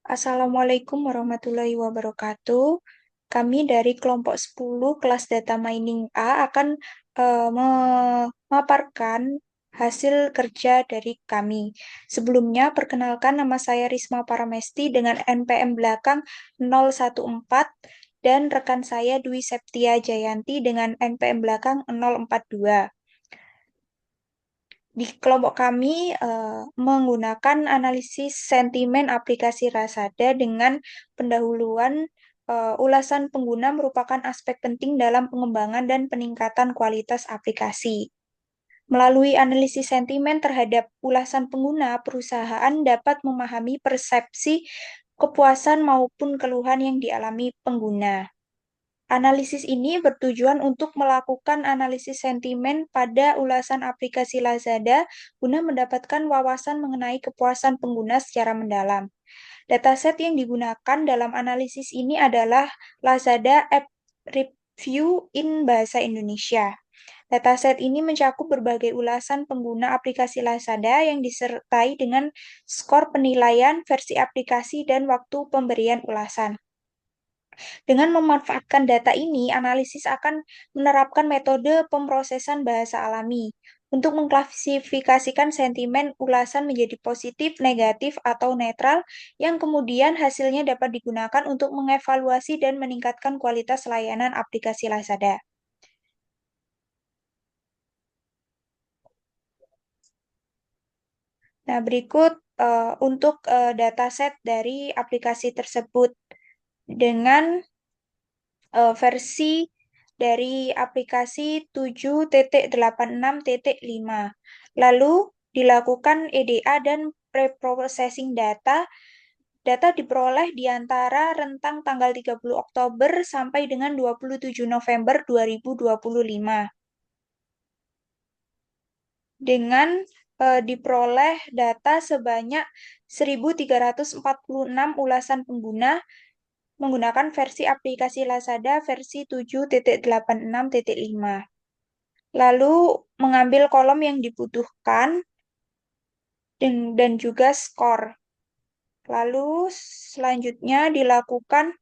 Assalamualaikum warahmatullahi wabarakatuh. Kami dari kelompok 10 kelas Data Mining A akan memaparkan hasil kerja dari kami. Sebelumnya, perkenalkan nama saya Risma Paramesti dengan NPM belakang 014 dan rekan saya Dwi Septia Jayanti dengan NPM belakang 042. Di kelompok kami menggunakan analisis sentimen aplikasi Rasada dengan pendahuluan ulasan pengguna merupakan aspek penting dalam pengembangan dan peningkatan kualitas aplikasi. Melalui analisis sentimen terhadap ulasan pengguna, perusahaan dapat memahami persepsi kepuasan maupun keluhan yang dialami pengguna. Analisis ini bertujuan untuk melakukan analisis sentimen pada ulasan aplikasi Lazada guna mendapatkan wawasan mengenai kepuasan pengguna secara mendalam. Dataset yang digunakan dalam analisis ini adalah Lazada App Review in Bahasa Indonesia. Dataset ini mencakup berbagai ulasan pengguna aplikasi Lazada yang disertai dengan skor penilaian, versi aplikasi, dan waktu pemberian ulasan. Dengan memanfaatkan data ini, analisis akan menerapkan metode pemrosesan bahasa alami untuk mengklasifikasikan sentimen ulasan menjadi positif, negatif, atau netral, yang kemudian hasilnya dapat digunakan untuk mengevaluasi dan meningkatkan kualitas layanan aplikasi Lazada. Nah, berikut untuk dataset dari aplikasi tersebut dengan versi dari aplikasi 7.86.5. Lalu dilakukan EDA dan pre-processing data. Data diperoleh di antara rentang tanggal 30 Oktober sampai dengan 27 November 2025. Dengan diperoleh data sebanyak 1.346 ulasan pengguna menggunakan versi aplikasi Lazada versi 7.86.5. Lalu mengambil kolom yang dibutuhkan dan juga skor. Lalu selanjutnya dilakukan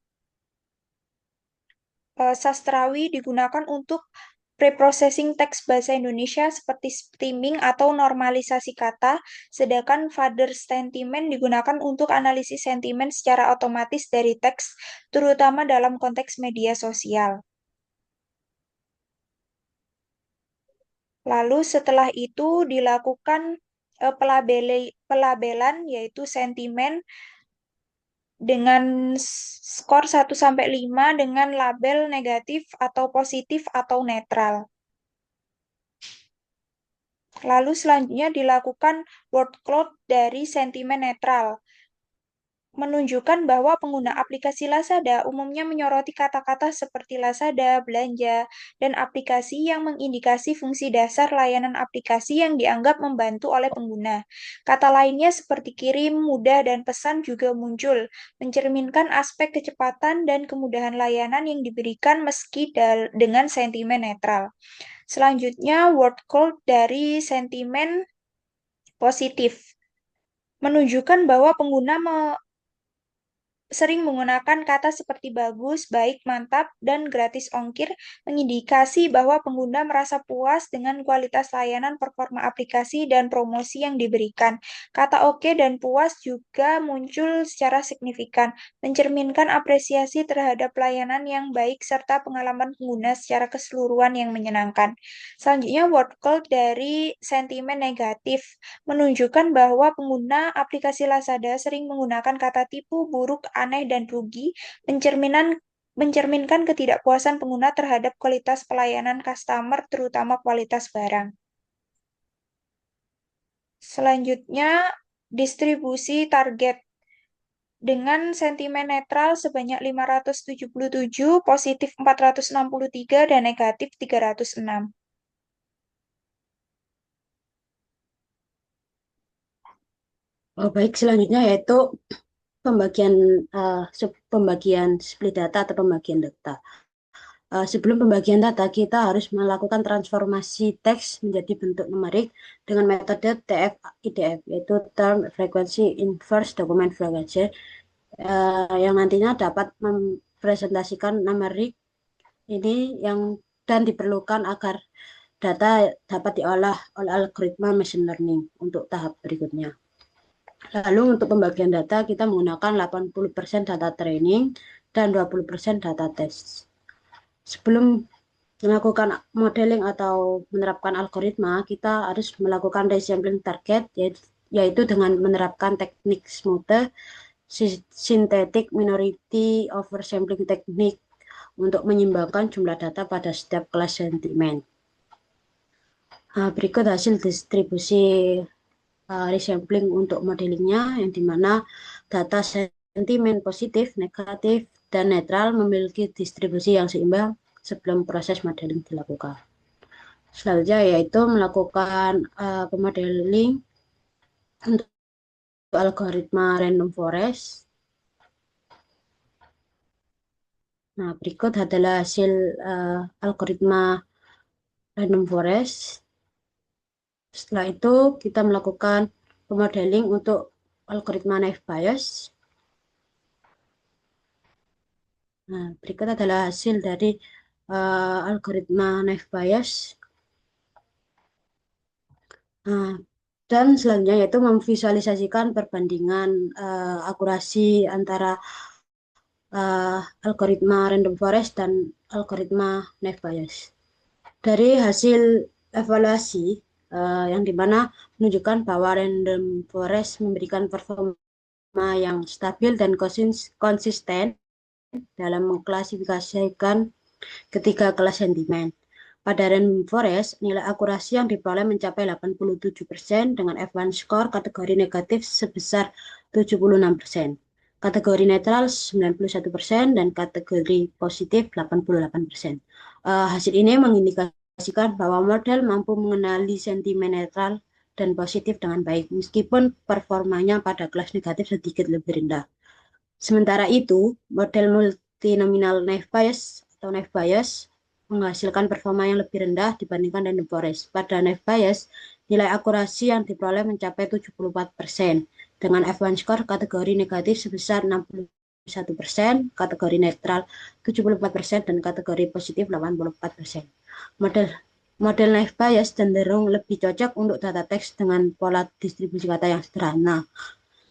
sastrawi digunakan untuk preprocessing teks bahasa Indonesia seperti steaming atau normalisasi kata, sedangkan father sentiment digunakan untuk analisis sentimen secara otomatis dari teks, terutama dalam konteks media sosial. Lalu setelah itu dilakukan pelabelan yaitu sentimen dengan skor 1-5 dengan label negatif atau positif atau netral. Lalu selanjutnya dilakukan word cloud dari sentimen netral, menunjukkan bahwa pengguna aplikasi Lazada umumnya menyoroti kata-kata seperti Lazada, belanja, dan aplikasi yang mengindikasi fungsi dasar layanan aplikasi yang dianggap membantu oleh pengguna. Kata lainnya seperti kirim, mudah, dan pesan juga muncul, mencerminkan aspek kecepatan dan kemudahan layanan yang diberikan meski dengan sentimen netral. Selanjutnya, word cloud dari sentimen positif menunjukkan bahwa pengguna sering menggunakan kata seperti bagus, baik, mantap, dan gratis ongkir, mengindikasi bahwa pengguna merasa puas dengan kualitas layanan, performa aplikasi, dan promosi yang diberikan. Kata oke dan puas juga muncul secara signifikan, mencerminkan apresiasi terhadap layanan yang baik serta pengalaman pengguna secara keseluruhan yang menyenangkan. Selanjutnya, word cloud dari sentimen negatif menunjukkan bahwa pengguna aplikasi Lazada sering menggunakan kata tipu, buruk, aneh, dan rugi, mencerminkan ketidakpuasan pengguna terhadap kualitas pelayanan customer, terutama kualitas barang. Selanjutnya, distribusi target dengan sentimen netral sebanyak 577, positif 463, dan negatif 306. Oh, baik, selanjutnya yaitu pembagian pembagian split data atau pembagian data. Sebelum pembagian data, kita harus melakukan transformasi teks menjadi bentuk numerik dengan metode TF-IDF, yaitu Term Frequency Inverse Document Frequency, yang nantinya dapat mempresentasikan numerik ini yang dan diperlukan agar data dapat diolah oleh algoritma machine learning untuk tahap berikutnya. Lalu untuk pembagian data kita menggunakan 80% data training dan 20% data test. Sebelum melakukan modeling atau menerapkan algoritma, kita harus melakukan resampling target, yaitu dengan menerapkan teknik smooth synthetic minority oversampling teknik untuk menyimbangkan jumlah data pada setiap kelas sentimen. Nah, berikut hasil distribusi resampling untuk modelingnya, yang dimana data sentimen positif, negatif, dan netral memiliki distribusi yang seimbang sebelum proses modeling dilakukan. Selanjutnya yaitu melakukan pemodeling untuk algoritma random forest. Nah, berikut adalah hasil algoritma random forest. Setelah itu kita melakukan pemodeling untuk algoritma naive Bayes. Nah, berikut adalah hasil dari algoritma naive Bayes. Nah, dan selanjutnya yaitu memvisualisasikan perbandingan akurasi antara uh, algoritma random forest dan algoritma naive Bayes. Dari hasil evaluasi yang dimana menunjukkan bahwa random forest memberikan performa yang stabil dan konsisten dalam mengklasifikasikan ketiga kelas sentimen. Pada random forest, nilai akurasi yang diperoleh mencapai 87% dengan F1 score kategori negatif sebesar 76%, kategori netral 91%, dan kategori positif 88%. Hasil ini mengindikasikan bahwa model mampu mengenali sentimen netral dan positif dengan baik, meskipun performanya pada kelas negatif sedikit lebih rendah. Sementara itu, model multinominal naive Bayes atau naive Bayes menghasilkan performa yang lebih rendah dibandingkan random forest. Pada naive Bayes, nilai akurasi yang diperoleh mencapai 74% dengan F1 score kategori negatif sebesar 61%, kategori netral 74%, dan kategori positif 84%. Model Model naive Bayes cenderung lebih cocok untuk data teks dengan pola distribusi kata yang sederhana.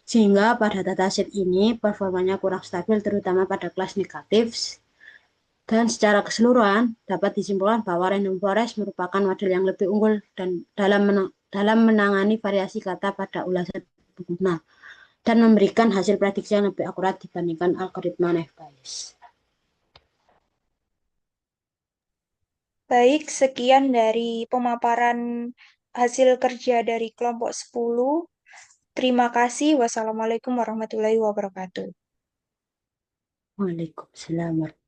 Sehingga pada dataset ini performanya kurang stabil terutama pada kelas negatif, dan secara keseluruhan dapat disimpulkan bahwa random forest merupakan model yang lebih unggul dan dalam menangani variasi kata pada ulasan pengguna dan memberikan hasil prediksi yang lebih akurat dibandingkan algoritma naive Bayes. Baik, sekian dari pemaparan hasil kerja dari kelompok 10. Terima kasih. Wassalamualaikum warahmatullahi wabarakatuh. Waalaikumsalam.